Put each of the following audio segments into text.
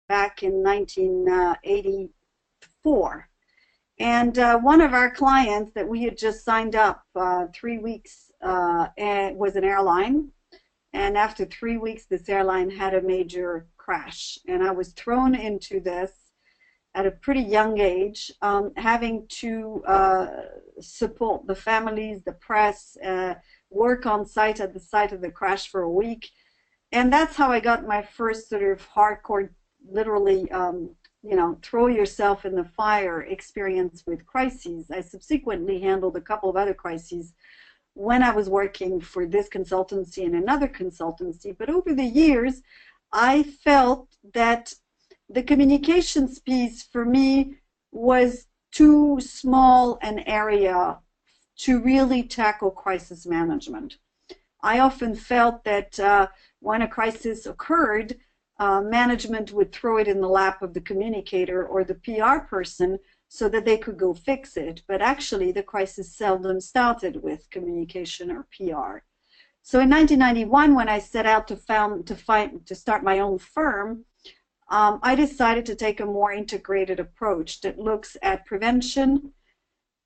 back in 1984. And one of our clients that we had just signed up 3 weeks was an airline. And after 3 weeks, this airline had a major crash. And I was thrown into this at a pretty young age, having to support the families, the press, work on site at the site of the crash for a week. And that's how I got my first sort of hardcore, literally, throw yourself in the fire experience with crises. I subsequently handled a couple of other crises when I was working for this consultancy and another consultancy. But over the years, I felt that the communications piece for me was too small an area to really tackle crisis management. I often felt that when a crisis occurred, management would throw it in the lap of the communicator or the PR person so that they could go fix it. But actually, the crisis seldom started with communication or PR. So in 1991, when I set out to start my own firm, I decided to take a more integrated approach that looks at prevention,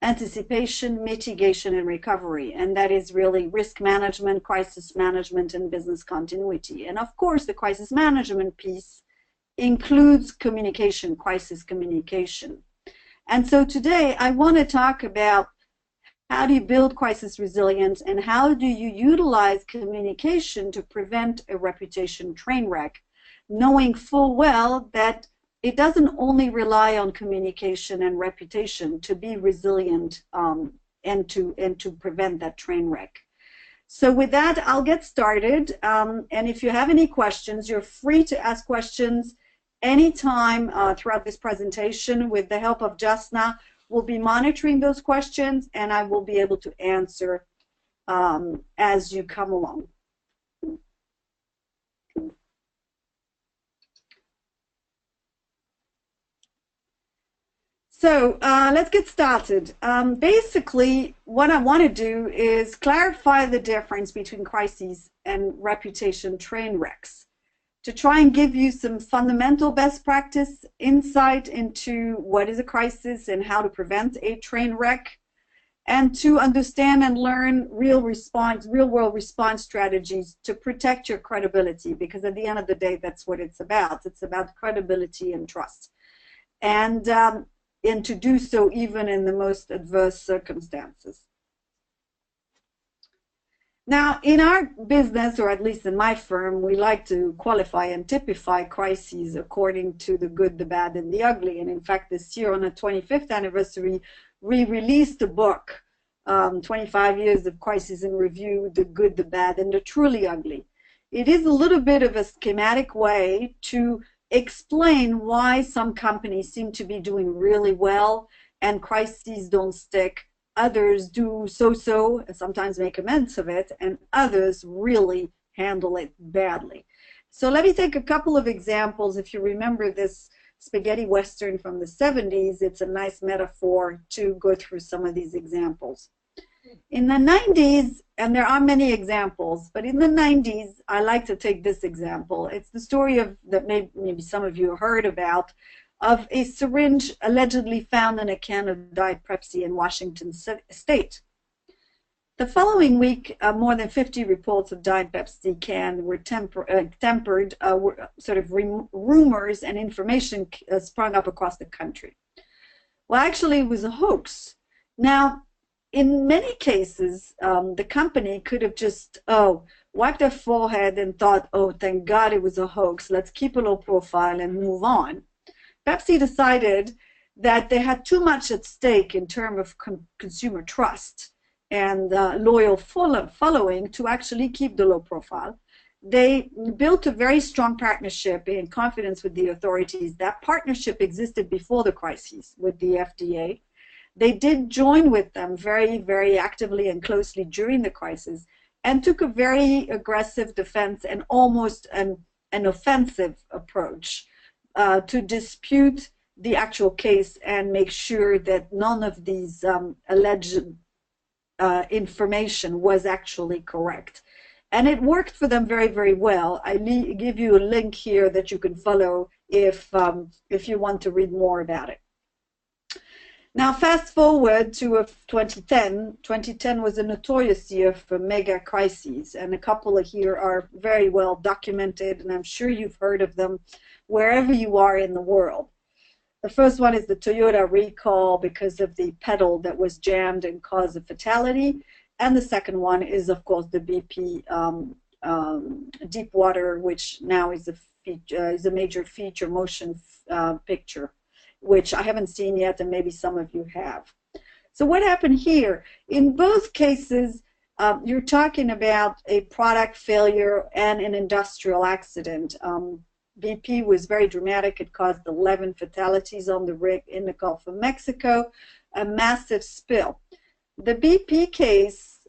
anticipation, mitigation, and recovery. And that is really risk management, crisis management, and business continuity. And of course, the crisis management piece includes communication, crisis communication. And so today, I want to talk about how do you build crisis resilience and how do you utilize communication to prevent a reputation train wreck, knowing full well that it doesn't only rely on communication and reputation to be resilient and to prevent that train wreck. So with that, I'll get started. And if you have any questions, you're free to ask questions anytime throughout this presentation. With the help of Jasna, we'll be monitoring those questions, and I will be able to answer as you come along. So let's get started. Basically, what I want to do is clarify the difference between crises and reputation train wrecks, to try and give you some fundamental best practice insight into what is a crisis and how to prevent a train wreck, and to understand and learn real-world response strategies to protect your credibility, because at the end of the day, that's what it's about. It's about credibility and trust. And to do so even in the most adverse circumstances. Now, in our business, or at least in my firm, we like to qualify and typify crises according to the good, the bad, and the ugly. And in fact, this year on the 25th anniversary, we released a book, 25 Years of Crisis in Review, The Good, the Bad, and the Truly Ugly. It is a little bit of a schematic way to explain why some companies seem to be doing really well and crises don't stick. Others do so-so and sometimes make amends of it, and others really handle it badly. So let me take a couple of examples. If you remember this spaghetti western from the 70s, it's a nice metaphor to go through some of these examples. In the 90s, and there are many examples, but in the 90s, I like to take this example. It's the story of that maybe some of you heard about, of a syringe allegedly found in a can of Diet Pepsi in Washington State. The following week, more than 50 reports of Diet Pepsi cans were tempered, rumors and information sprung up across the country. Well, actually, it was a hoax. Now, in many cases, the company could have just, wiped their forehead and thought, oh, thank God it was a hoax. Let's keep a low profile and move on. Pepsi decided that they had too much at stake in terms of consumer trust and loyal following to actually keep the low profile. They built a very strong partnership in confidence with the authorities. That partnership existed before the crisis with the FDA. They did join with them very, very actively and closely during the crisis, and took a very aggressive defense and almost an offensive approach to dispute the actual case and make sure that none of these alleged information was actually correct. And it worked for them very, very well. I give you a link here that you can follow if you want to read more about it. Now, fast forward to 2010. 2010 was a notorious year for mega crises, and a couple of here are very well documented, and I'm sure you've heard of them wherever you are in the world. The first one is the Toyota recall because of the pedal that was jammed and caused a fatality. And the second one is, of course, the BP Deepwater, which now is a major feature motion picture, which I haven't seen yet, and maybe some of you have. So what happened here? In both cases, you're talking about a product failure and an industrial accident. BP was very dramatic. It caused 11 fatalities on the rig in the Gulf of Mexico, a massive spill. The BP case,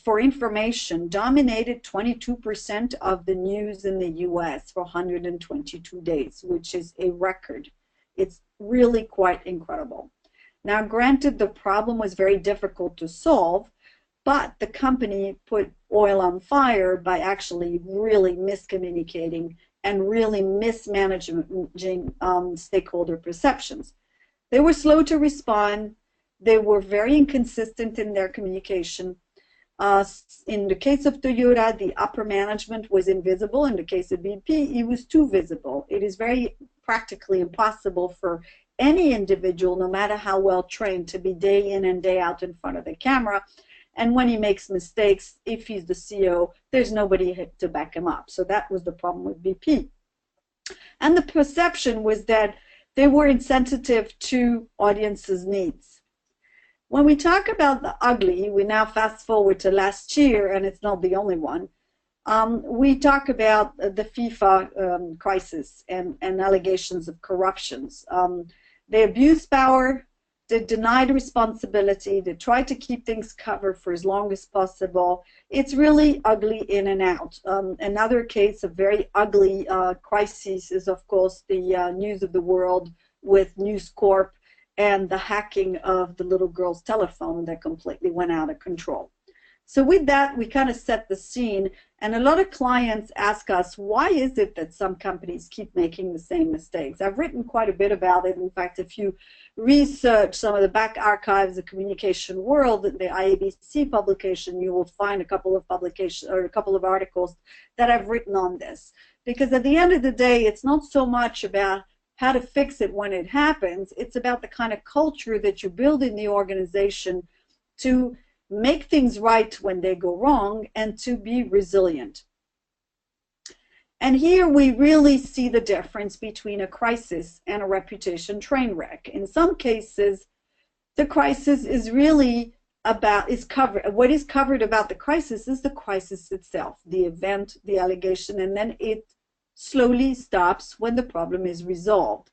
for information, dominated 22% of the news in the US for 122 days, which is a record. It's really quite incredible. Now, granted, the problem was very difficult to solve, but the company put oil on fire by actually really miscommunicating and really mismanaging stakeholder perceptions. They were slow to respond. They were very inconsistent in their communication. In the case of Toyota, the upper management was invisible. In the case of BP, it was too visible. It is very practically impossible for any individual, no matter how well trained, to be day in and day out in front of the camera. And when he makes mistakes, if he's the CEO, there's nobody to back him up. So that was the problem with BP. And the perception was that they were insensitive to audiences' needs. When we talk about the ugly, we now fast forward to last year, and it's not the only one. We talk about the FIFA crisis and allegations of corruptions. They abused power, they denied responsibility, they tried to keep things covered for as long as possible. It's really ugly in and out. Another case of very ugly crises is, of course, the News of the World with News Corp and the hacking of the little girl's telephone that completely went out of control. So with that, we kind of set the scene, and a lot of clients ask us, why is it that some companies keep making the same mistakes? I've written quite a bit about it. In fact, if you research some of the back archives of communication world, the IABC publication, you will find a couple of publications or a couple of articles that I've written on this. Because at the end of the day, it's not so much about how to fix it when it happens. It's about the kind of culture that you build in the organization to make things right when they go wrong and to be resilient. And here we really see the difference between a crisis and a reputation train wreck. In some cases, the crisis is really about, what is covered about the crisis is the crisis itself, the event, the allegation, and then it slowly stops when the problem is resolved.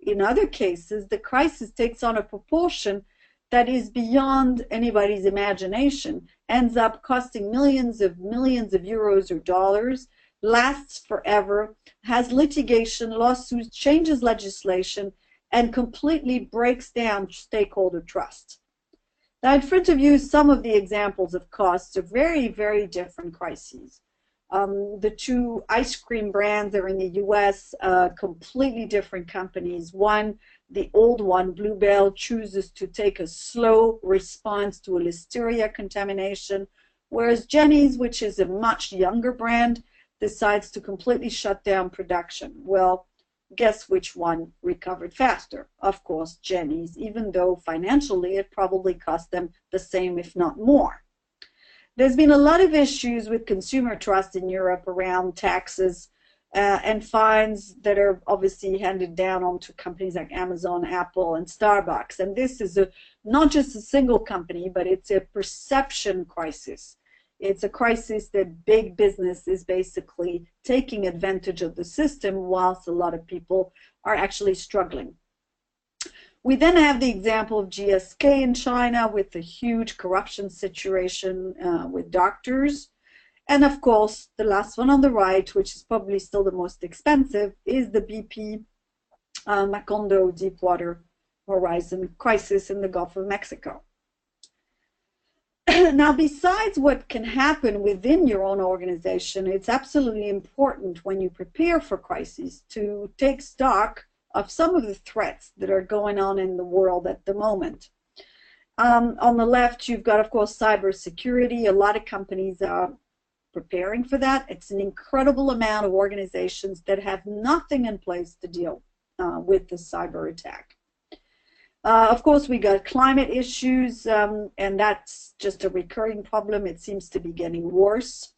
In other cases, the crisis takes on a proportion that is beyond anybody's imagination, ends up costing millions of euros or dollars, lasts forever, has litigation, lawsuits, changes legislation, and completely breaks down stakeholder trust. Now, in front of you, some of the examples of costs of very, very different crises. The two ice cream brands are in the US, completely different companies. One, the old one, Bluebell, chooses to take a slow response to a listeria contamination, whereas Jenny's, which is a much younger brand, decides to completely shut down production. Well, guess which one recovered faster? Of course, Jenny's, even though financially it probably cost them the same, if not more. There's been a lot of issues with consumer trust in Europe around taxes and fines that are obviously handed down onto companies like Amazon, Apple, and Starbucks. And this is not just a single company, but it's a perception crisis. It's a crisis that big business is basically taking advantage of the system whilst a lot of people are actually struggling. We then have the example of GSK in China with the huge corruption situation with doctors. And of course, the last one on the right, which is probably still the most expensive, is the BP Macondo Deepwater Horizon crisis in the Gulf of Mexico. Now, besides what can happen within your own organization, it's absolutely important when you prepare for crises to take stock of some of the threats that are going on in the world at the moment. On the left, you've got, of course, cybersecurity. A lot of companies are preparing for that. It's an incredible amount of organizations that have nothing in place to deal with the cyber attack. Of course, we got climate issues, and that's just a recurring problem. It seems to be getting worse.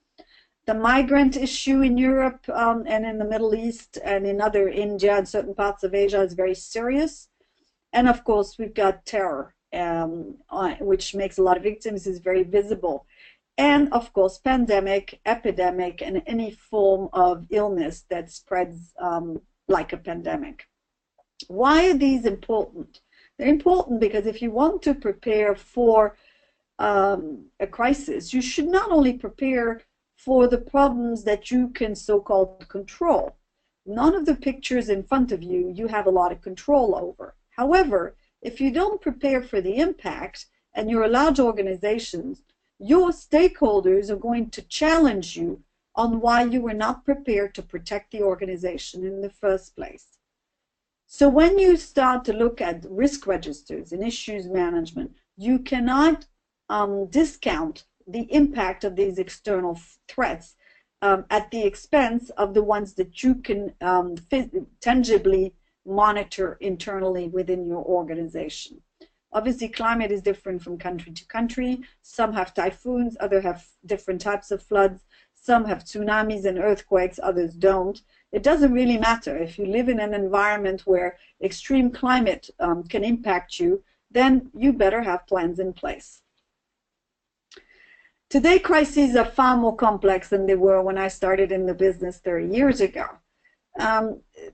The migrant issue in Europe and in the Middle East and in India and certain parts of Asia is very serious. And of course, we've got terror, which makes a lot of victims, is very visible. And of course, pandemic, epidemic, and any form of illness that spreads like a pandemic. Why are these important? They're important because if you want to prepare for a crisis, you should not only prepare for the problems that you can so-called control. None of the pictures in front of you, you have a lot of control over. However, if you don't prepare for the impact, and you're a large organization, your stakeholders are going to challenge you on why you were not prepared to protect the organization in the first place. So when you start to look at risk registers and issues management, you cannot discount the impact of these external threats at the expense of the ones that you can tangibly monitor internally within your organization. Obviously, climate is different from country to country. Some have typhoons, others have different types of floods. Some have tsunamis and earthquakes, others don't. It doesn't really matter. If you live in an environment where extreme climate can impact you, then you better have plans in place. Today, crises are far more complex than they were when I started in the business 30 years ago.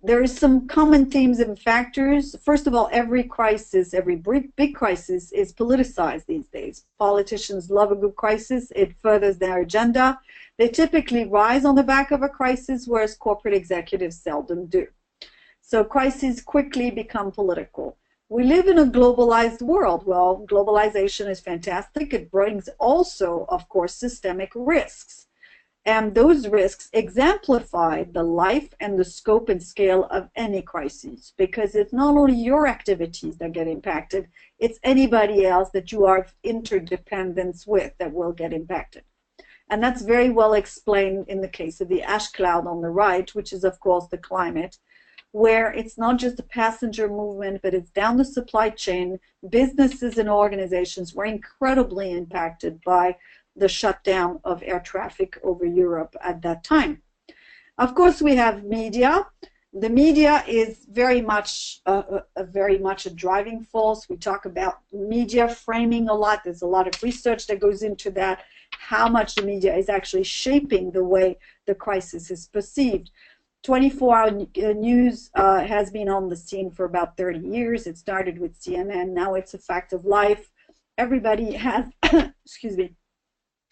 There is some common themes and factors. First of all, every crisis, every big crisis is politicized these days. Politicians love a good crisis. It furthers their agenda. They typically rise on the back of a crisis, whereas corporate executives seldom do. So crises quickly become political. We live in a globalized world. Well, globalization is fantastic. It brings also, of course, systemic risks. And those risks exemplify the life and the scope and scale of any crisis, because it's not only your activities that get impacted, it's anybody else that you are interdependence with that will get impacted. And that's very well explained in the case of the ash cloud on the right, which is, of course, the climate, where it's not just a passenger movement, but it's down the supply chain. Businesses and organizations were incredibly impacted by the shutdown of air traffic over Europe at that time. Of course, we have media. The media is very much a driving force. We talk about media framing a lot. There's a lot of research that goes into that, how much the media is actually shaping the way the crisis is perceived. 24-hour news has been on the scene for about 30 years. It started with CNN. Now it's a fact of life. Everybody has, excuse me,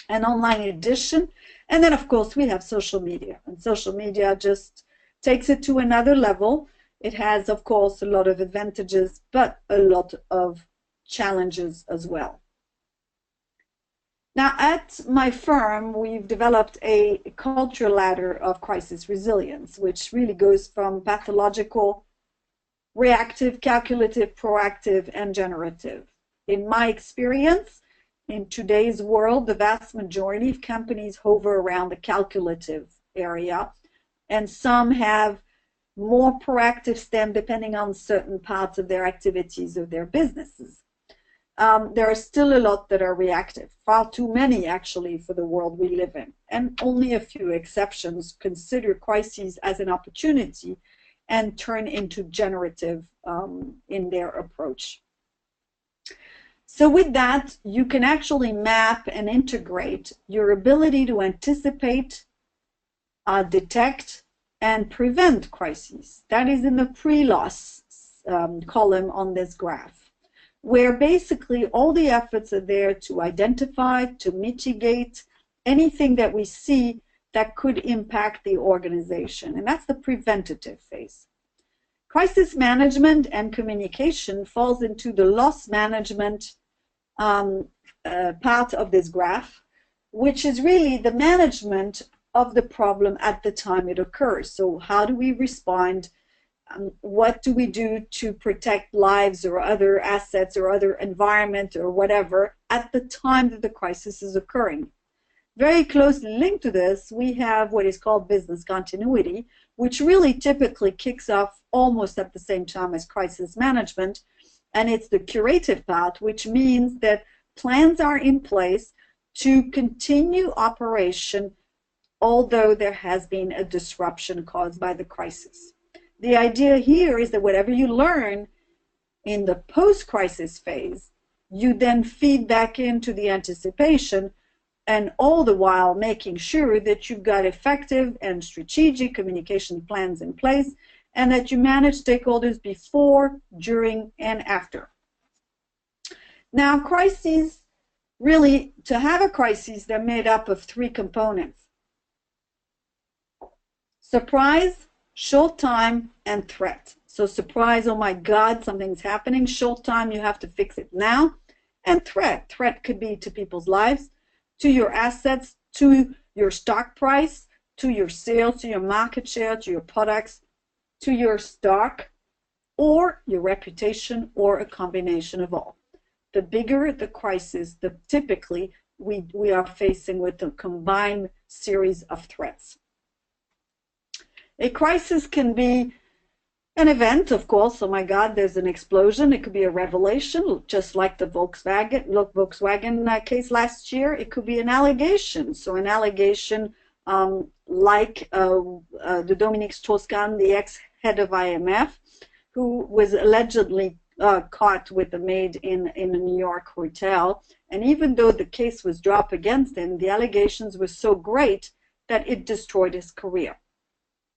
an online edition. And then, of course, we have social media. And social media just takes it to another level. It has, of course, a lot of advantages, but a lot of challenges as well. Now, at my firm, we've developed a culture ladder of crisis resilience, which really goes from pathological, reactive, calculative, proactive, and generative. In my experience, in today's world, the vast majority of companies hover around the calculative area, and some have more proactive stem depending on certain parts of their activities or their businesses. There are still a lot that are reactive, far too many actually for the world we live in, and only a few exceptions consider crises as an opportunity and turn into generative in their approach. So with that, you can actually map and integrate your ability to anticipate, detect, and prevent crises. That is in the pre-loss column on this graph, where basically all the efforts are there to identify, to mitigate anything that we see that could impact the organization. And that's the preventative phase. Crisis management and communication falls into the loss management part of this graph, which is really the management of the problem at the time it occurs. So how do we respond? What do we do to protect lives or other assets or other environment or whatever at the time that the crisis is occurring? Very closely linked to this, we have what is called business continuity, which really typically kicks off almost at the same time as crisis management. And it's the curative part, which means that plans are in place to continue operation although there has been a disruption caused by the crisis. The idea here is that whatever you learn in the post-crisis phase, you then feed back into the anticipation, and all the while making sure that you've got effective and strategic communication plans in place, and that you manage stakeholders before, during, and after. Now, crises, really, to have a crisis, they're made up of three components: surprise, short time, and threat. So surprise, oh my God, something's happening. Short time, you have to fix it now. And threat. Threat could be to people's lives, to your assets, to your stock price, to your sales, to your market share, to your products, to your stock, or your reputation, or a combination of all. The bigger the crisis, the typically we are facing with a combined series of threats. A crisis can be an event, of course. Oh my God, there's an explosion. It could be a revelation, just like the Volkswagen case last year. It could be an allegation. So an allegation like the Dominique Strauss-Kahn, the ex-head of IMF, who was allegedly caught with a maid in a New York hotel. And even though the case was dropped against him, the allegations were so great that it destroyed his career.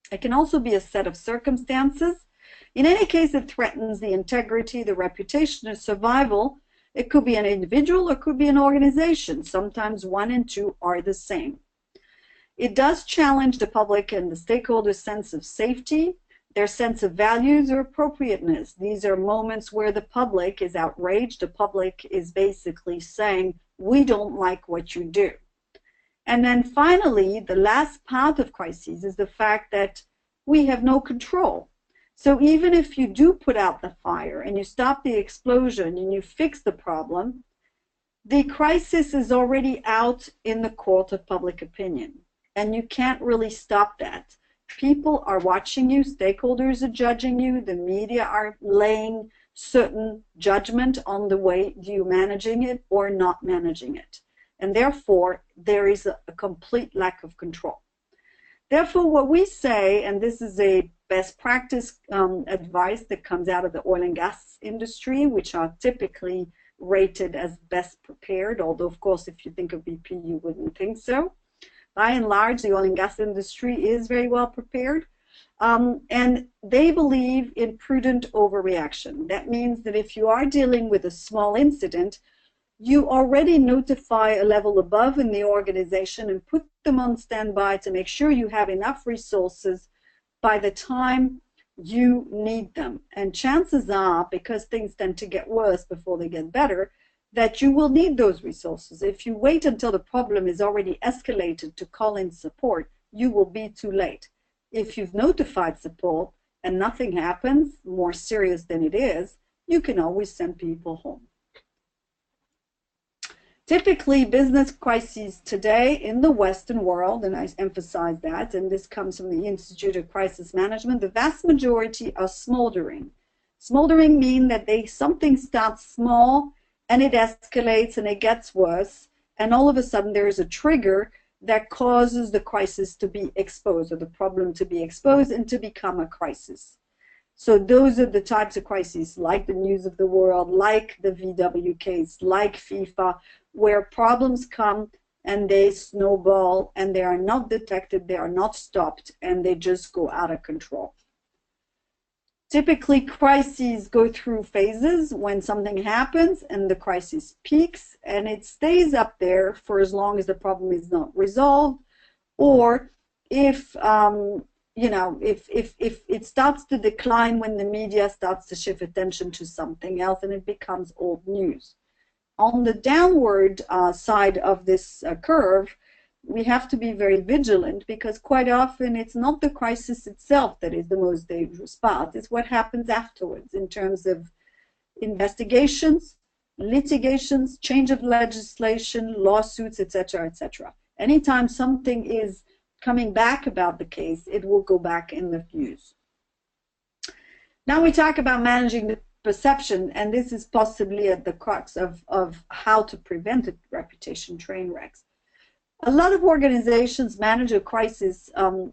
It can also be a set of circumstances. In any case, it threatens the integrity, the reputation, or survival. It could be an individual or it could be an organization. Sometimes one and two are the same. It does challenge the public and the stakeholders' sense of safety, their sense of values or appropriateness. These are moments where the public is outraged. The public is basically saying, we don't like what you do. And then finally, the last part of crises is the fact that we have no control. So even if you do put out the fire and you stop the explosion and you fix the problem, the crisis is already out in the court of public opinion. And you can't really stop that. People are watching you, stakeholders are judging you, the media are laying certain judgment on the way you're managing it or not managing it. And therefore, there is a complete lack of control. Therefore, what we say, and this is a best practice advice that comes out of the oil and gas industry, which are typically rated as best prepared, although, of course, if you think of BP, you wouldn't think so. By and large, the oil and gas industry is very well prepared, and they believe in prudent overreaction. That means that if you are dealing with a small incident, you already notify a level above in the organization and put them on standby to make sure you have enough resources by the time you need them. And chances are, because things tend to get worse before they get better, that you will need those resources. If you wait until the problem is already escalated to call in support, you will be too late. If you've notified support and nothing happens, more serious than it is, you can always send people home. Typically, business crises today in the Western world, and I emphasize that, and this comes from the Institute of Crisis Management, the vast majority are smoldering. Smoldering means that something starts small and it escalates and it gets worse, and all of a sudden there is a trigger that causes the crisis to be exposed, or the problem to be exposed and to become a crisis. So those are the types of crises, like the News of the World, like the VW case, like FIFA, where problems come and they snowball and they are not detected, they are not stopped, and they just go out of control. Typically, crises go through phases. When something happens and the crisis peaks and it stays up there for as long as the problem is not resolved, or if if it starts to decline when the media starts to shift attention to something else and it becomes old news. on the downward side of this curve, we have to be very vigilant, because quite often it's not the crisis itself that is the most dangerous part. It's what happens afterwards in terms of investigations, litigations, change of legislation, lawsuits, etc., etc. Anytime something is coming back about the case, it will go back in the news. Now we talk about managing the perception, and this is possibly at the crux of how to prevent a reputation train wrecks. A lot of organizations manage a crisis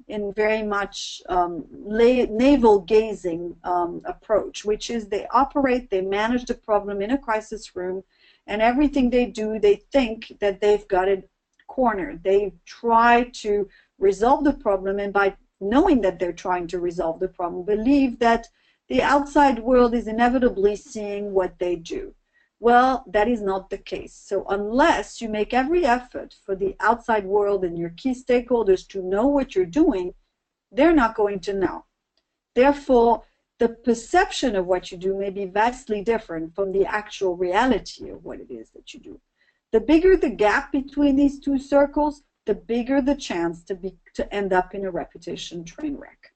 in very much navel-gazing approach, which is they operate, they manage the problem in a crisis room, and everything they do, they think that they've got it cornered. They try to resolve the problem, and by knowing that they're trying to resolve the problem, believe that the outside world is inevitably seeing what they do. Well, that is not the case. So unless you make every effort for the outside world and your key stakeholders to know what you're doing, they're not going to know. Therefore, the perception of what you do may be vastly different from the actual reality of what it is that you do. The bigger the gap between these two circles, the bigger the chance to end up in a reputation train wreck.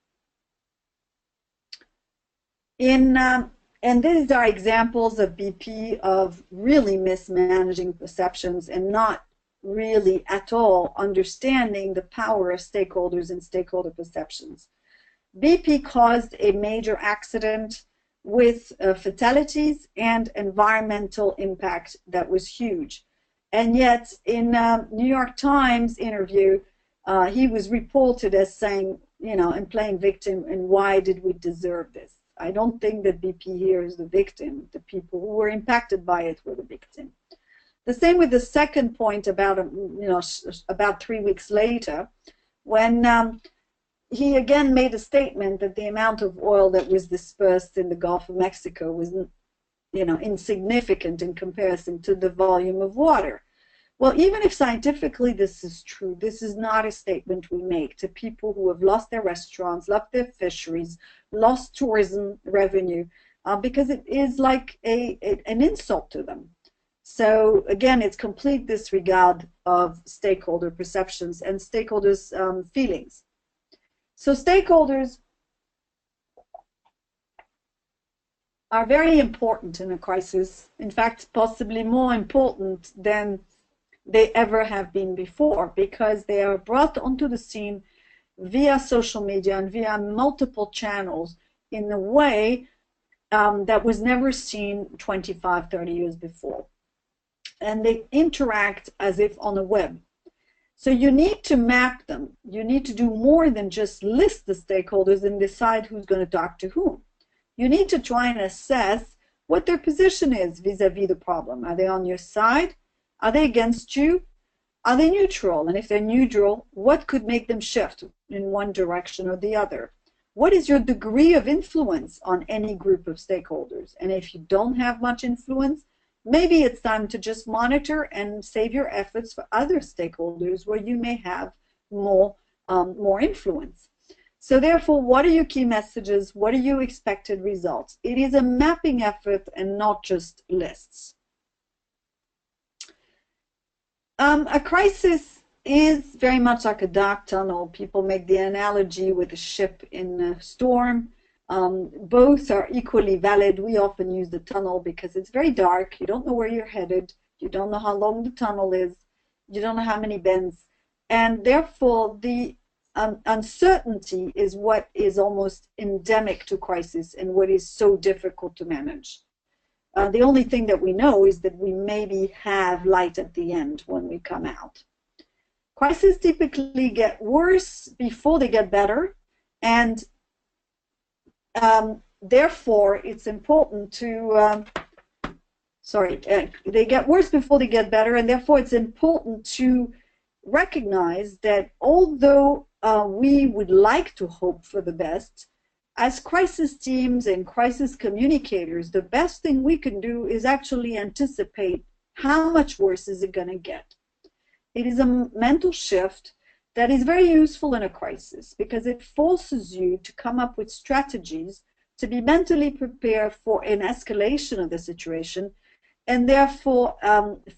And these are examples of BP of really mismanaging perceptions and not really at all understanding the power of stakeholders and stakeholder perceptions. BP caused a major accident with fatalities and environmental impact that was huge. And yet, in a New York Times interview, he was reported as saying, you know, and playing victim, and why did we deserve this? I don't think that BP here is the victim. The people who were impacted by it were the victim. The same with the second point about, about 3 weeks later, when he again made a statement that the amount of oil that was dispersed in the Gulf of Mexico was, insignificant in comparison to the volume of water. Well, even if scientifically this is true, this is not a statement we make to people who have lost their restaurants, lost their fisheries, lost tourism revenue, because it is like an insult to them. So again, it's complete disregard of stakeholder perceptions and stakeholders' feelings. So stakeholders are very important in a crisis. In fact, possibly more important than they ever have been before, because they are brought onto the scene via social media and via multiple channels in a way that was never seen 25, 30 years before. And they interact as if on a web. So you need to map them. You need to do more than just list the stakeholders and decide who's going to talk to whom. You need to try and assess what their position is vis-a-vis the problem. Are they on your side? Are they against you? Are they neutral? And if they're neutral, what could make them shift in one direction or the other? What is your degree of influence on any group of stakeholders? And if you don't have much influence, maybe it's time to just monitor and save your efforts for other stakeholders where you may have more influence. So therefore, what are your key messages? What are your expected results? It is a mapping effort and not just lists. A crisis is very much like a dark tunnel. People make the analogy with a ship in a storm. Both are equally valid. We often use the tunnel because it's very dark. You don't know where you're headed. You don't know how long the tunnel is. You don't know how many bends. And therefore, the uncertainty is what is almost endemic to crisis and what is so difficult to manage. The only thing that we know is that we maybe have light at the end when we come out. Crises typically get worse before they get better, and therefore it's important to, they get worse before they get better, and therefore it's important to recognize that although we would like to hope for the best, as crisis teams and crisis communicators, the best thing we can do is actually anticipate how much worse is it going to get. It is a mental shift that is very useful in a crisis because it forces you to come up with strategies to be mentally prepared for an escalation of the situation and therefore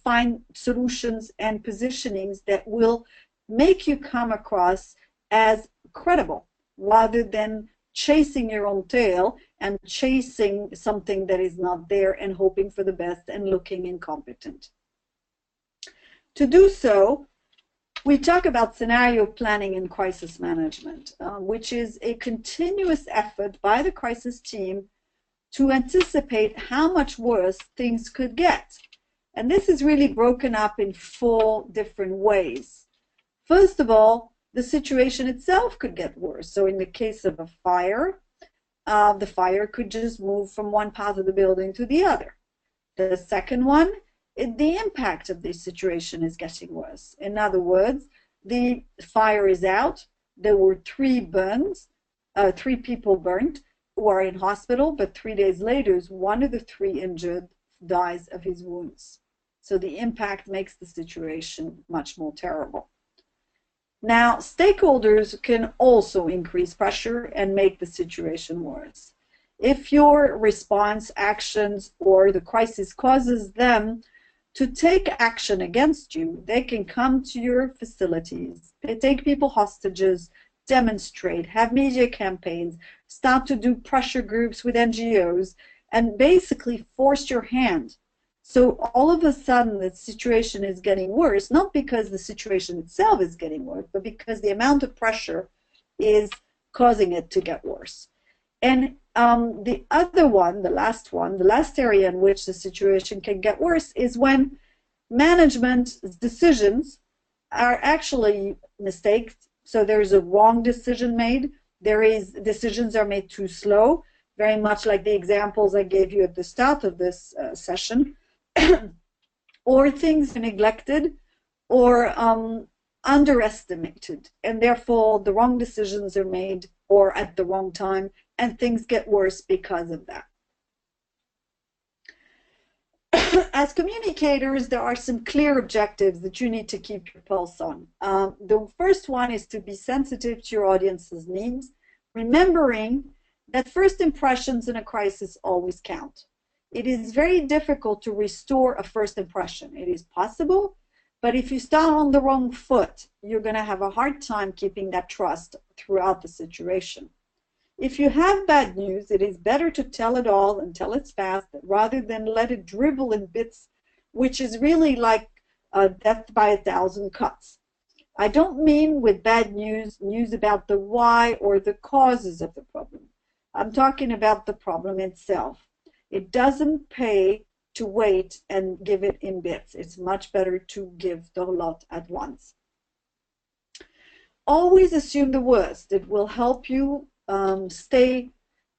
find solutions and positionings that will make you come across as credible rather than chasing your own tail and chasing something that is not there and hoping for the best and looking incompetent. To do so, we talk about scenario planning and crisis management, which is a continuous effort by the crisis team to anticipate how much worse things could get. And this is really broken up in 4 different ways. First of all, the situation itself could get worse. So in the case of a fire, the fire could just move from one part of the building to the other. The second one, the impact of this situation is getting worse. In other words, the fire is out. There were 3 people burnt who are in hospital, but 3 days later, one of the 3 injured dies of his wounds. So the impact makes the situation much more terrible. Now, stakeholders can also increase pressure and make the situation worse. If your response, actions, or the crisis causes them to take action against you, they can come to your facilities, they take people hostages, demonstrate, have media campaigns, start to do pressure groups with NGOs, and basically force your hand. So all of a sudden the situation is getting worse, not because the situation itself is getting worse, but because the amount of pressure is causing it to get worse. And the other one, the last area in which the situation can get worse is when management decisions are actually mistakes. So there's a wrong decision made. Decisions are made too slow, very much like the examples I gave you at the start of this session. Or things are neglected or underestimated, and therefore the wrong decisions are made or at the wrong time, and things get worse because of that. As communicators, there are some clear objectives that you need to keep your pulse on. The first one is to be sensitive to your audience's needs, remembering that first impressions in a crisis always count. It is very difficult to restore a first impression. It is possible, but if you start on the wrong foot, you're going to have a hard time keeping that trust throughout the situation. If you have bad news, it is better to tell it all and tell it fast rather than let it dribble in bits, which is really like death by 1,000 cuts. I don't mean with bad news about the why or the causes of the problem. I'm talking about the problem itself. It doesn't pay to wait and give it in bits. It's much better to give the lot at once. Always assume the worst. It will help you stay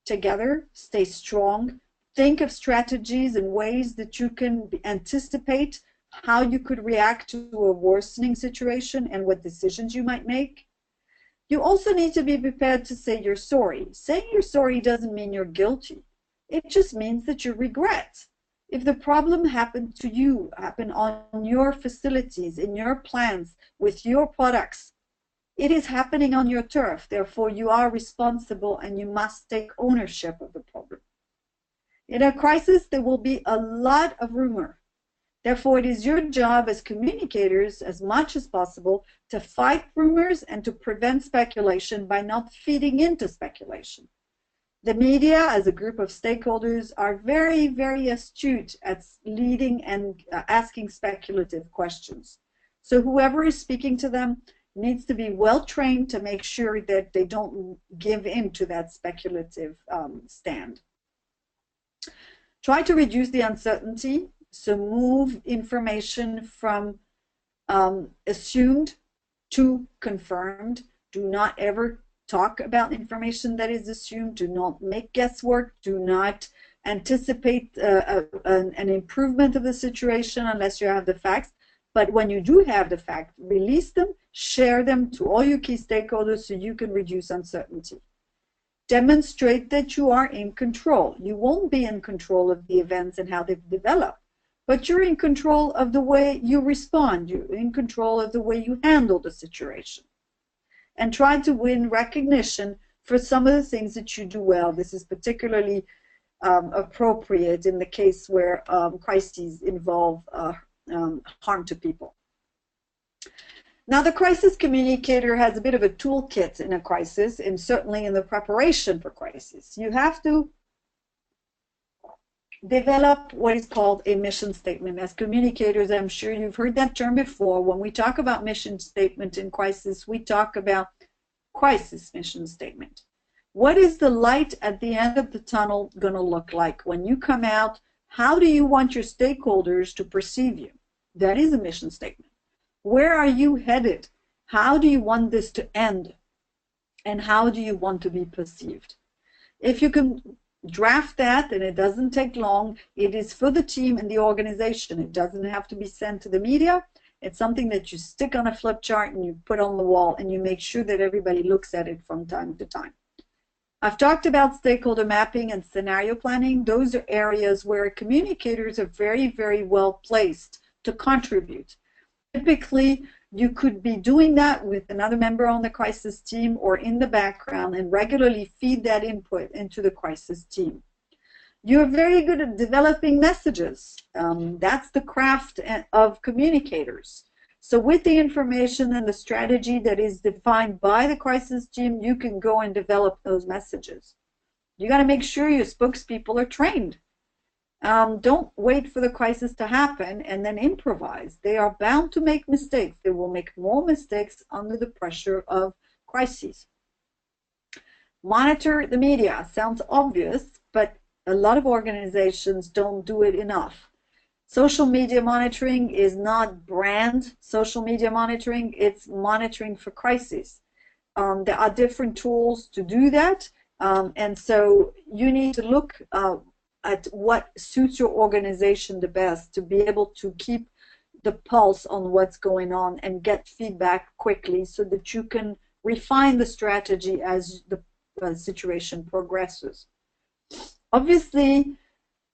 together, stay strong. Think of strategies and ways that you can anticipate how you could react to a worsening situation and what decisions you might make. You also need to be prepared to say you're sorry. Saying you're sorry doesn't mean you're guilty. It just means that you regret. If the problem happened to you, happened on your facilities, in your plants, with your products, it is happening on your turf. Therefore, you are responsible and you must take ownership of the problem. In a crisis, there will be a lot of rumor. Therefore, it is your job as communicators, as much as possible, to fight rumors and to prevent speculation by not feeding into speculation. The media, as a group of stakeholders, are very, very astute at leading and asking speculative questions. So whoever is speaking to them needs to be well trained to make sure that they don't give in to that speculative stand. Try to reduce the uncertainty, so move information from assumed to confirmed. Do not ever talk about information that is assumed. Do not make guesswork. Do not anticipate an improvement of the situation unless you have the facts. But when you do have the facts, release them, share them to all your key stakeholders so you can reduce uncertainty. Demonstrate that you are in control. You won't be in control of the events and how they've developed, but you're in control of the way you respond. You're in control of the way you handle the situation. And try to win recognition for some of the things that you do well. This is particularly appropriate in the case where crises involve harm to people. Now, the crisis communicator has a bit of a toolkit in a crisis, and certainly in the preparation for crisis. You have to develop what is called a mission statement. As communicators, I'm sure you've heard that term before. When we talk about mission statement in crisis, we talk about crisis mission statement. What is the light at the end of the tunnel going to look like? When you come out, how do you want your stakeholders to perceive you? That is a mission statement. Where are you headed? How do you want this to end? And how do you want to be perceived? If you can draft that, and it doesn't take long, it is for the team and the organization. It doesn't have to be sent to the media. It's something that you stick on a flip chart and you put on the wall, and you make sure that everybody looks at it from time to time. I've talked about stakeholder mapping and scenario planning. Those are areas where communicators are very, very well placed to contribute. Typically, you could be doing that with another member on the crisis team or in the background and regularly feed that input into the crisis team. You're very good at developing messages. That's the craft of communicators. So with the information and the strategy that is defined by the crisis team, you can go and develop those messages. You got to make sure your spokespeople are trained. Don't wait for the crisis to happen and then improvise. They are bound to make mistakes. They will make more mistakes under the pressure of crises. Monitor the media. Sounds obvious, but a lot of organizations don't do it enough. Social media monitoring is not brand social media monitoring. It's monitoring for crises. There are different tools to do that, and so you need to look at what suits your organization the best to be able to keep the pulse on what's going on and get feedback quickly so that you can refine the strategy as the situation progresses. Obviously,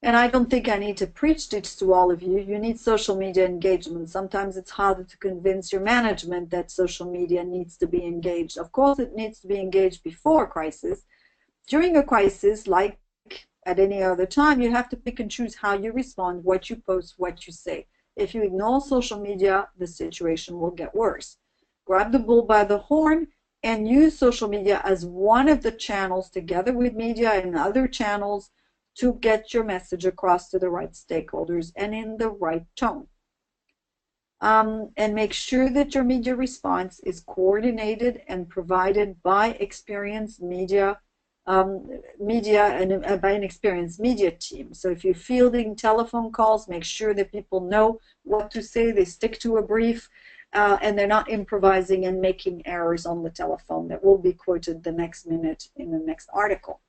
and I don't think I need to preach this to all of you, you need social media engagement. Sometimes it's harder to convince your management that social media needs to be engaged. Of course, it needs to be engaged before a crisis. During a crisis, like at any other time, you have to pick and choose how you respond, what you post, what you say. If you ignore social media, the situation will get worse. Grab the bull by the horn and use social media as one of the channels, together with media and other channels, to get your message across to the right stakeholders and in the right tone. And make sure that your media response is coordinated and provided by experienced by an experienced media team. So if you're fielding telephone calls, make sure that people know what to say, they stick to a brief, and they're not improvising and making errors on the telephone that will be quoted the next minute in the next article.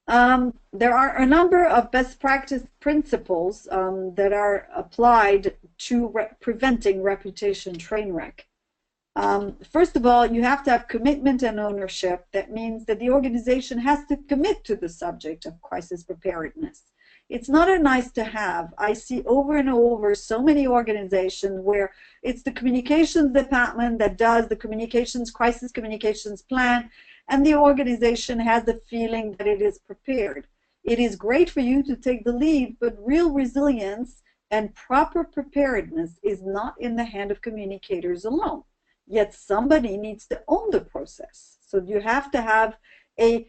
There are a number of best practice principles that are applied to preventing reputation train wreck. First of all, you have to have commitment and ownership. That means that the organization has to commit to the subject of crisis preparedness. It's not a nice to have. I see over and over so many organizations where it's the communications department that does the crisis communications plan, and the organization has the feeling that it is prepared. It is great for you to take the lead, but real resilience and proper preparedness is not in the hand of communicators alone. Yet somebody needs to own the process. So you have to have a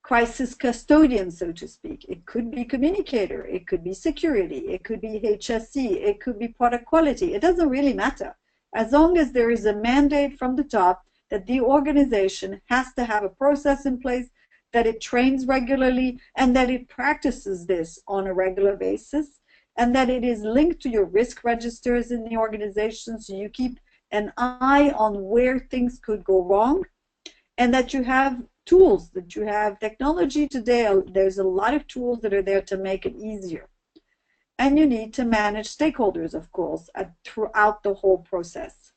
crisis custodian, so to speak. It could be communicator, it could be security, it could be HSE, it could be product quality. It doesn't really matter. As long as there is a mandate from the top that the organization has to have a process in place, that it trains regularly, and that it practices this on a regular basis, and that it is linked to your risk registers in the organization so you keep an eye on where things could go wrong, and that you have tools, that you have technology today. There's a lot of tools that are there to make it easier. And you need to manage stakeholders, of course, throughout the whole process.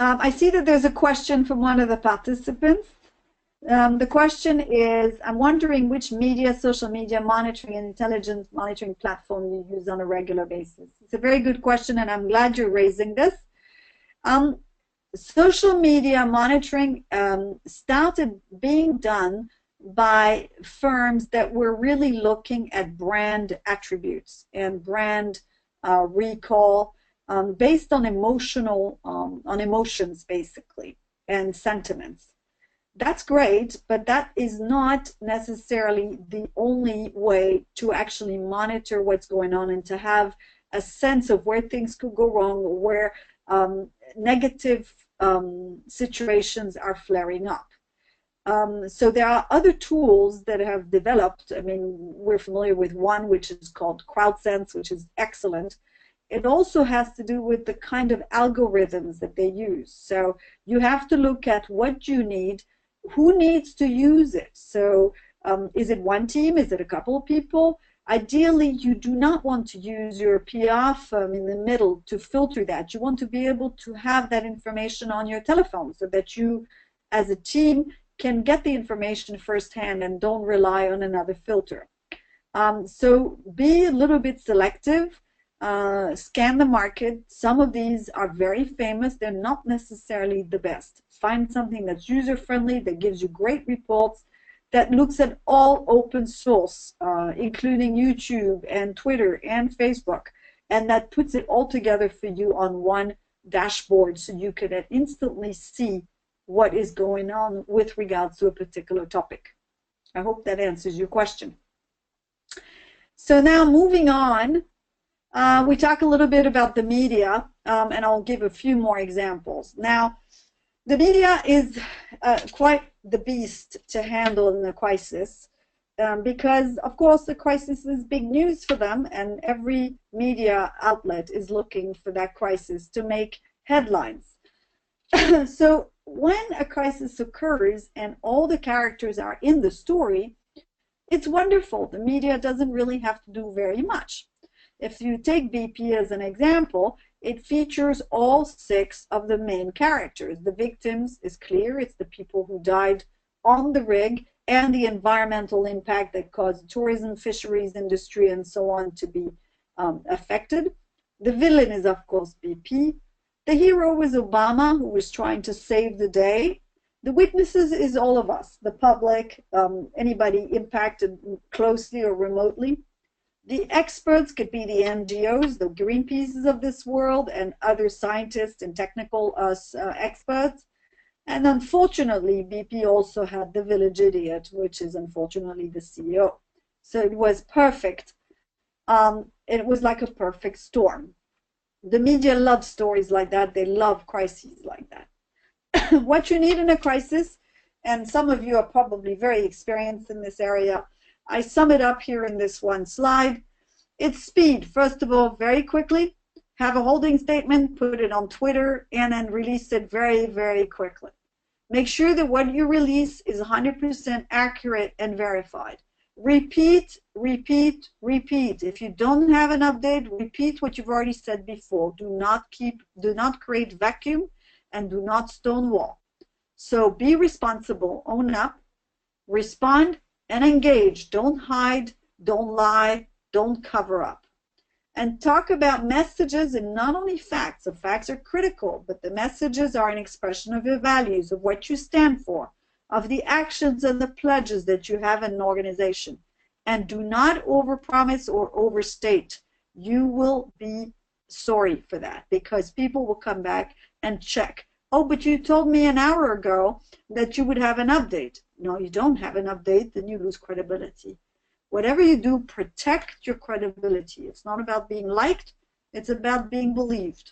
I see that there's a question from one of the participants. The question is, I'm wondering which social media monitoring and intelligence monitoring platform you use on a regular basis. It's a very good question, and I'm glad you're raising this. social media monitoring started being done by firms that were really looking at brand attributes and brand recall based on emotions basically and sentiments. That's great, but that is not necessarily the only way to actually monitor what's going on and to have a sense of where things could go wrong or where negative situations are flaring up. So there are other tools that have developed. I mean, we're familiar with one which is called CrowdSense, which is excellent. It also has to do with the kind of algorithms that they use. So you have to look at what you need, who needs to use it. So is it one team? Is it a couple of people? Ideally, you do not want to use your PR firm in the middle to filter that. You want to be able to have that information on your telephone so that you, as a team, can get the information firsthand and don't rely on another filter. So be a little bit selective. Scan the market. Some of these are very famous. They're not necessarily the best. Find something that's user-friendly, that gives you great reports, that looks at all open source, including YouTube and Twitter and Facebook, and that puts it all together for you on one dashboard so you can instantly see what is going on with regards to a particular topic. I hope that answers your question. So now moving on, we talk a little bit about the media, and I'll give a few more examples. Now, the media is quite the beast to handle in a crisis because, of course, the crisis is big news for them, and every media outlet is looking for that crisis to make headlines. So when a crisis occurs and all the characters are in the story, it's wonderful. The media doesn't really have to do very much. If you take BP as an example, it features all 6 of the main characters. The victims is clear. It's the people who died on the rig and the environmental impact that caused tourism, fisheries industry, and so on to be affected. The villain is, of course, BP. The hero is Obama, who was trying to save the day. The witnesses is all of us, the public, anybody impacted closely or remotely. The experts could be the NGOs, the Greenpeaces of this world, and other scientists and technical experts. And unfortunately, BP also had the village idiot, which is unfortunately the CEO. So it was perfect. It was like a perfect storm. The media loves stories like that. They love crises like that. What you need in a crisis, and some of you are probably very experienced in this area, I sum it up here in this one slide. It's speed. First of all, very quickly, have a holding statement, put it on Twitter, and then release it very, very quickly. Make sure that what you release is 100% accurate and verified. Repeat, repeat, repeat. If you don't have an update, repeat what you've already said before. Do not create vacuum, and do not stonewall. So be responsible, own up, respond, and engage. Don't hide, don't lie, don't cover up. And talk about messages and not only facts. The facts are critical, but the messages are an expression of your values, of what you stand for, of the actions and the pledges that you have in an organization. And do not overpromise or overstate. You will be sorry for that because people will come back and check. Oh, but you told me an hour ago that you would have an update. No, you don't have an update, then you lose credibility. Whatever you do, protect your credibility. It's not about being liked, it's about being believed.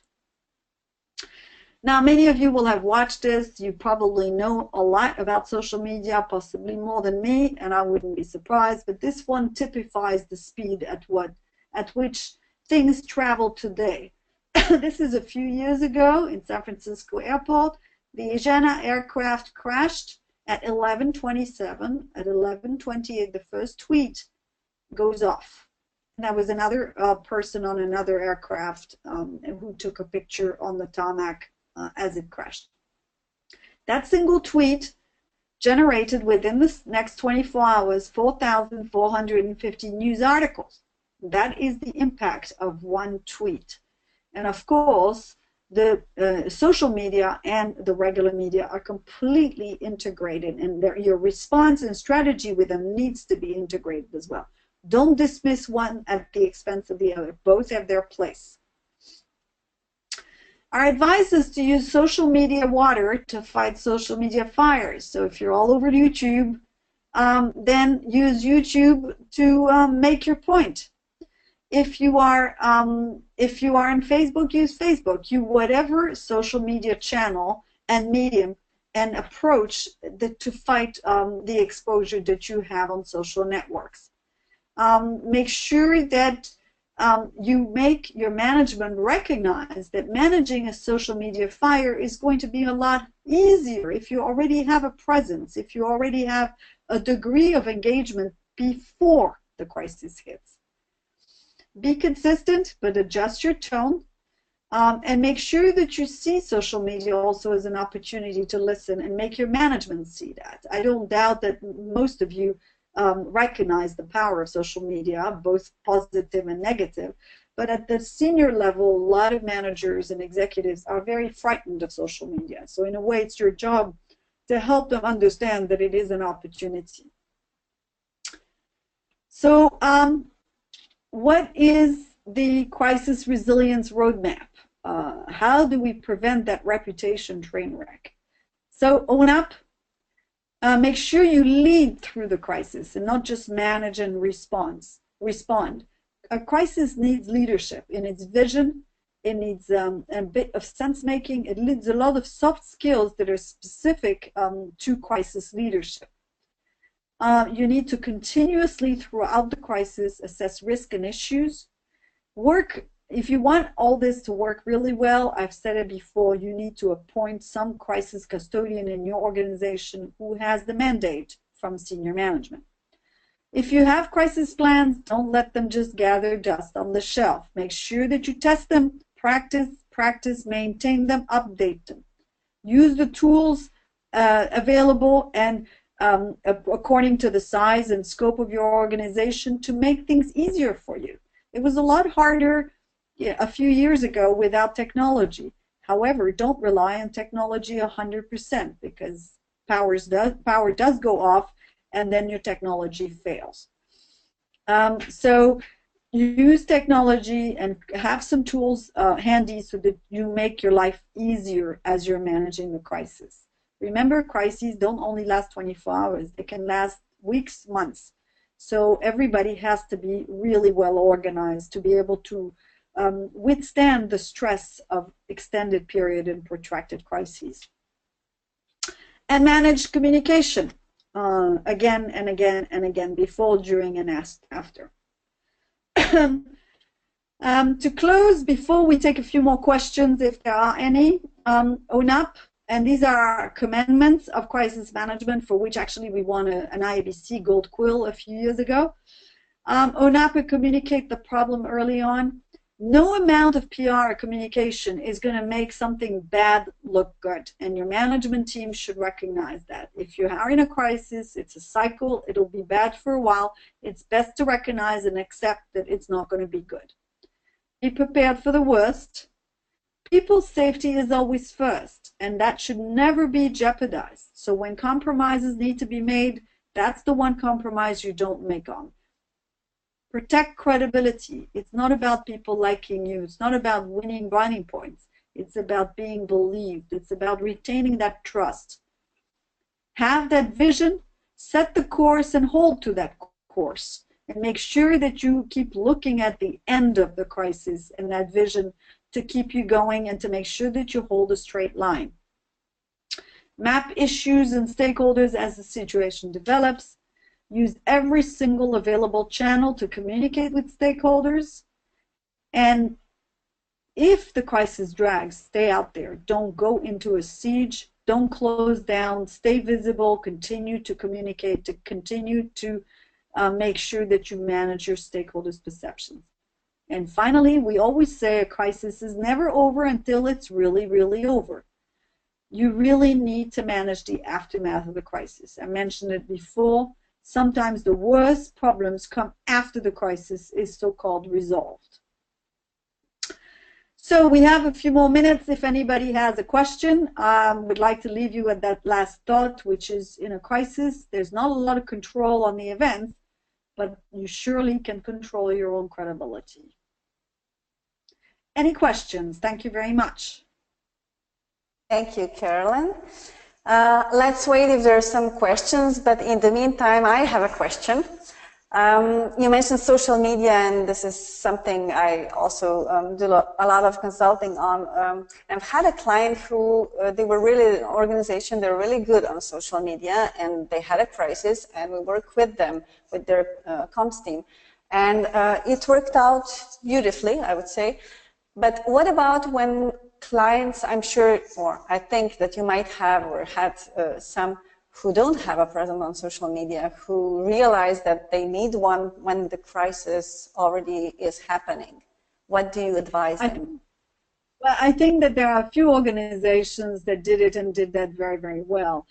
Now, many of you will have watched this. You probably know a lot about social media, possibly more than me, and I wouldn't be surprised, but this one typifies the speed at which things travel today. This is a few years ago in San Francisco airport. The IABC aircraft crashed at 11:27. At 11:28, the first tweet goes off. And there was another person on another aircraft who took a picture on the tarmac as it crashed. That single tweet generated within the next 24 hours 4,450 news articles. That is the impact of one tweet. And of course, the social media and the regular media are completely integrated, and your response and strategy with them needs to be integrated as well. Don't dismiss one at the expense of the other. Both have their place. Our advice is to use social media water to fight social media fires. So if you're all over YouTube, then use YouTube to make your point. If you are on Facebook, use Facebook. Use whatever social media channel and medium and approach to fight the exposure that you have on social networks. Make sure that you make your management recognize that managing a social media fire is going to be a lot easier if you already have a presence, if you already have a degree of engagement before the crisis hits. Be consistent, but adjust your tone, and make sure that you see social media also as an opportunity to listen and make your management see that. I don't doubt that most of you recognize the power of social media, both positive and negative, but at the senior level, a lot of managers and executives are very frightened of social media. So in a way, it's your job to help them understand that it is an opportunity. So what is the crisis resilience roadmap? How do we prevent that reputation train wreck? So own up. Make sure you lead through the crisis and not just manage and respond. A crisis needs leadership in its vision. It needs a bit of sense making. It needs a lot of soft skills that are specific to crisis leadership. You need to continuously, throughout the crisis, assess risk and issues. If you want all this to work really well, I've said it before, you need to appoint some crisis custodian in your organization who has the mandate from senior management. If you have crisis plans, don't let them just gather dust on the shelf. Make sure that you test them, practice, maintain them, update them. Use the tools available and according to the size and scope of your organization to make things easier for you. It was a lot harder a few years ago without technology. However, don't rely on technology 100% because power does go off and then your technology fails. So use technology and have some tools handy so that you make your life easier as you're managing the crisis. Remember, crises don't only last 24 hours. They can last weeks, months. So everybody has to be really well organized to be able to withstand the stress of extended period and protracted crises. And manage communication again and again and again, before, during, and after. To close, before we take a few more questions, if there are any, own up. And these are our commandments of crisis management, for which actually we won an IABC gold quill a few years ago. Own up and communicate the problem early on. No amount of PR or communication is going to make something bad look good, and your management team should recognize that. If you are in a crisis, it's a cycle, it'll be bad for a while. It's best to recognize and accept that it's not going to be good. Be prepared for the worst. People's safety is always first, and that should never be jeopardized. So when compromises need to be made, that's the one compromise you don't make on. Protect credibility. It's not about people liking you. It's not about winning brownie points. It's about being believed. It's about retaining that trust. Have that vision, set the course, and hold to that course. And make sure that you keep looking at the end of the crisis and that vision to keep you going and to make sure that you hold a straight line. Map issues and stakeholders as the situation develops. Use every single available channel to communicate with stakeholders. And if the crisis drags, stay out there. Don't go into a siege. Don't close down. Stay visible. Continue to communicate, to continue to make sure that you manage your stakeholders' perceptions. And finally, we always say a crisis is never over until it's really, really over. You really need to manage the aftermath of the crisis. I mentioned it before. Sometimes the worst problems come after the crisis is so-called resolved. So we have a few more minutes. If anybody has a question, we'd like to leave you at that last thought, which is in a crisis, there's not a lot of control on the events, but you surely can control your own credibility. Any questions? Thank you very much. Thank you, Caroline. Let's wait if there are some questions, but in the meantime, I have a question. You mentioned social media, and this is something I also do a lot of consulting on. I've had a client who, they were really an organization, they're really good on social media, and they had a crisis, and we worked with them, with their comms team. And it worked out beautifully, I would say. But what about when clients, I'm sure, or I think that you might have or had some who don't have a presence on social media, who realize that they need one when the crisis already is happening. What do you advise them? Well, I think that there are a few organizations that did it and did that very, very well.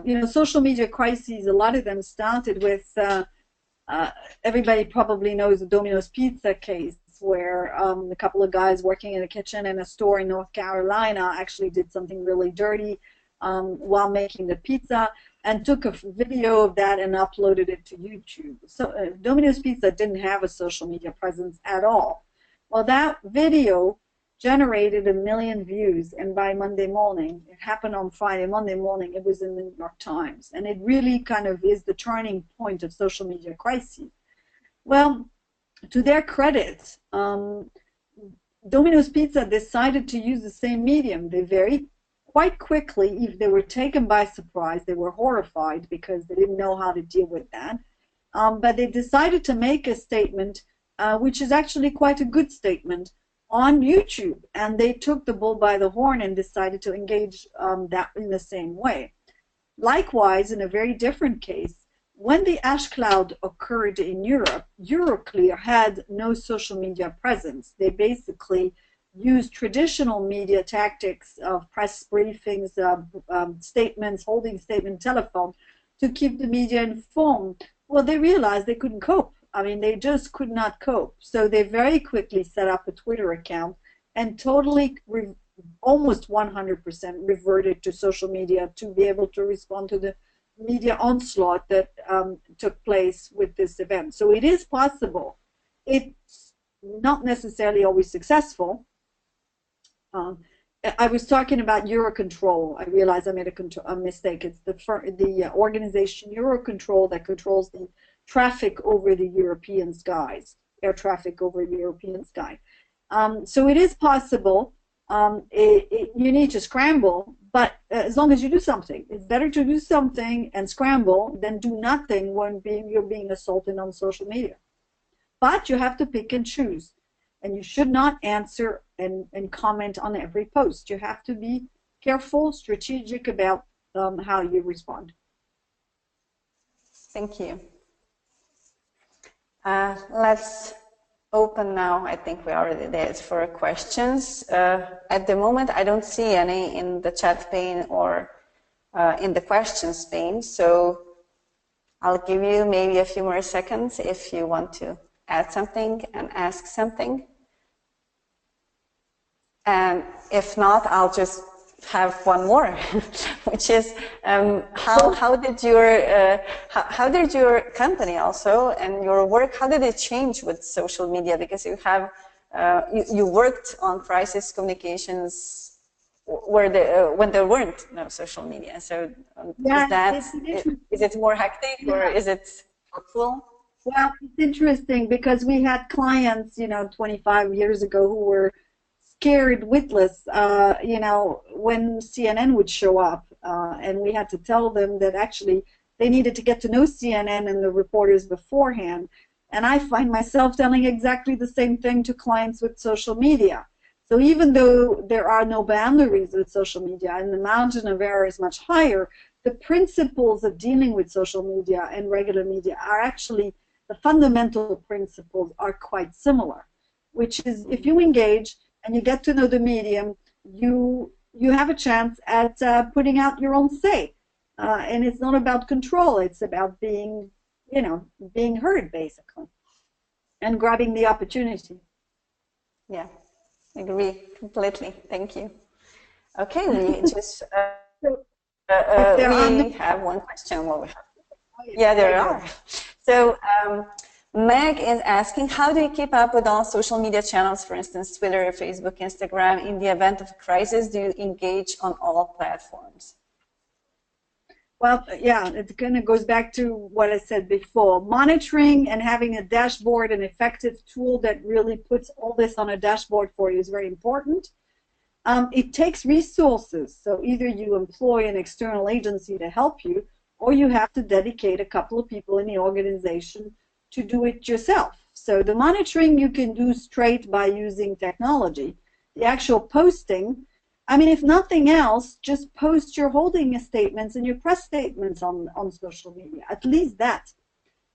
You know, social media crises, a lot of them started with, everybody probably knows the Domino's Pizza case, where a couple of guys working in a kitchen in a store in North Carolina actually did something really dirty while making the pizza, and took a video of that and uploaded it to YouTube. So Domino's Pizza didn't have a social media presence at all. Well, that video generated 1 million views, and by Monday morning, it happened on Friday, Monday morning, it was in the New York Times. And it really kind of is the turning point of social media crises. Well, to their credit, Domino's Pizza decided to use the same medium. They quite quickly, if they were taken by surprise, they were horrified because they didn't know how to deal with that. But they decided to make a statement, which is actually quite a good statement, on YouTube. And they took the bull by the horn and decided to engage that in the same way. Likewise, in a very different case, when the ash cloud occurred in Europe, Euroclear had no social media presence. They basically used traditional media tactics of press briefings, statements, holding statement, telephone, to keep the media informed. Well, they realized they couldn't cope. I mean, they just could not cope. So they very quickly set up a Twitter account and totally, almost 100% reverted to social media to be able to respond to the media onslaught that took place with this event. So it is possible. It's not necessarily always successful. I was talking about Eurocontrol. I realized I made a mistake. It's the organization Eurocontrol that controls the traffic over the European skies, air traffic over the European sky. So it is possible. You need to scramble, but as long as you do something. It's better to do something and scramble than do nothing when you're being assaulted on social media. But you have to pick and choose. And you should not answer and comment on every post. You have to be careful, strategic about how you respond. Thank you. Let's open now. I think we're already there for questions. At the moment, I don't see any in the chat pane or in the questions pane. So I'll give you maybe a few more seconds if you want to add something and ask something. And if not, I'll just have one more, which is how did your company also and your work, how did it change with social media? Because you have you worked on crisis communications where when there weren't no social media. So yeah, is it more hectic or is it helpful? Well, it's interesting because we had clients, 25 years ago who were scared witless, when CNN would show up, and we had to tell them that actually they needed to get to know CNN and the reporters beforehand. And I find myself telling exactly the same thing to clients with social media. So even though there are no boundaries with social media and the margin of error is much higher, the principles of dealing with social media and regular media are actually, the fundamental principles are quite similar, which is if you engage and you get to know the medium, you have a chance at putting out your own say. And it's not about control, it's about being, being heard, basically, and grabbing the opportunity. Yeah. Agree completely. Thank you. Okay, we just we have one question. Yeah, there are. So Meg is asking, how do you keep up with all social media channels, for instance, Twitter, Facebook, Instagram? In the event of a crisis, do you engage on all platforms? Well, yeah, it kind of goes back to what I said before. Monitoring and having a dashboard, an effective tool that really puts all this on a dashboard for you is very important. It takes resources, so either you employ an external agency to help you, or you have to dedicate a couple of people in the organization to do it yourself. So the monitoring you can do straight by using technology. The actual posting, I mean, if nothing else, just post your holding statements and your press statements on social media, at least that.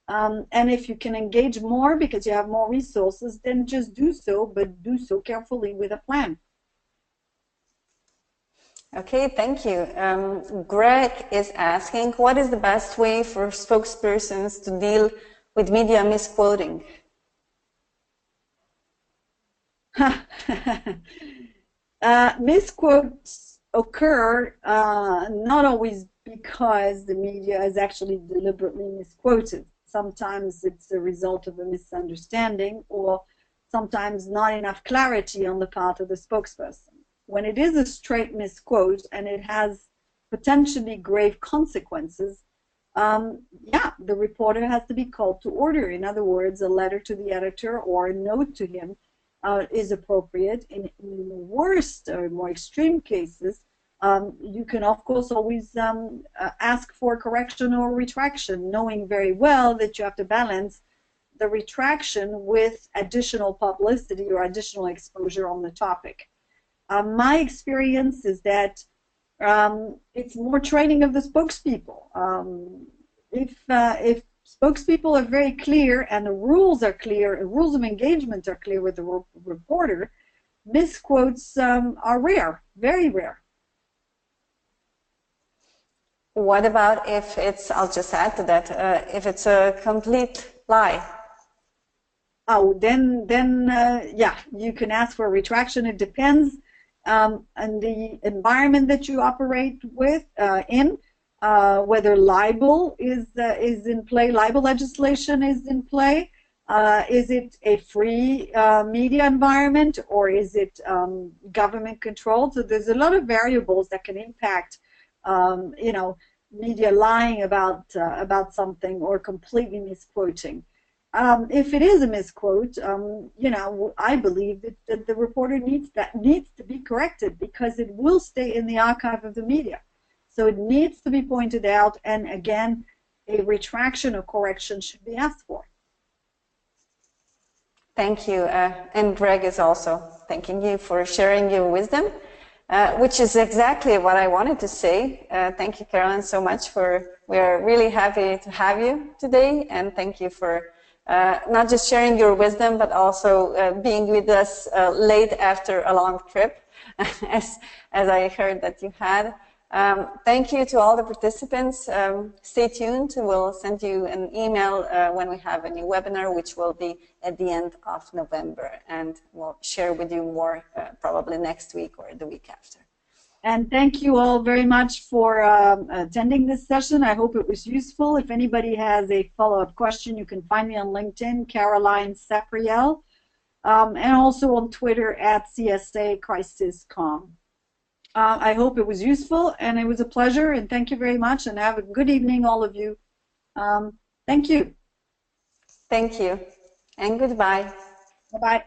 And if you can engage more because you have more resources, then just do so, but do so carefully with a plan. Okay, thank you. Greg is asking, what is the best way for spokespersons to deal with media misquoting? Misquotes occur not always because the media is actually deliberately misquoted. Sometimes it's a result of a misunderstanding, or sometimes not enough clarity on the part of the spokesperson. When it is a straight misquote and it has potentially grave consequences, yeah, the reporter has to be called to order. In other words, a letter to the editor or a note to him is appropriate. In the worst or more extreme cases, you can of course always ask for correction or retraction, knowing very well that you have to balance the retraction with additional publicity or additional exposure on the topic. My experience is that it's more training of the spokespeople. If spokespeople are very clear and the rules are clear, and rules of engagement are clear with the reporter, misquotes are rare, very rare. What about if it's, I'll just add to that, if it's a complete lie? Oh, then yeah, you can ask for a retraction. It depends on the environment that you operate with in. Whether libel is in play, libel legislation is in play. Is it a free media environment, or is it government controlled? So there's a lot of variables that can impact, you know, media lying about something or completely misquoting. If it is a misquote, you know, I believe that the reporter needs to be corrected, because it will stay in the archive of the media. So it needs to be pointed out, and again, a retraction or correction should be asked for. Thank you. And Greg is also thanking you for sharing your wisdom, which is exactly what I wanted to say. Thank you, Caroline, so much we're really happy to have you today, and thank you for not just sharing your wisdom, but also being with us late after a long trip, as I heard that you had. Thank you to all the participants. Stay tuned. We'll send you an email when we have a new webinar, which will be at the end of November, and we'll share with you more probably next week or the week after. And thank you all very much for attending this session. I hope it was useful. If anybody has a follow-up question, you can find me on LinkedIn, Caroline Sapriel, and also on Twitter at CSA CRISES.com. I hope it was useful, and it was a pleasure, and thank you very much, and have a good evening, all of you. Thank you. Thank you, and goodbye. Bye-bye.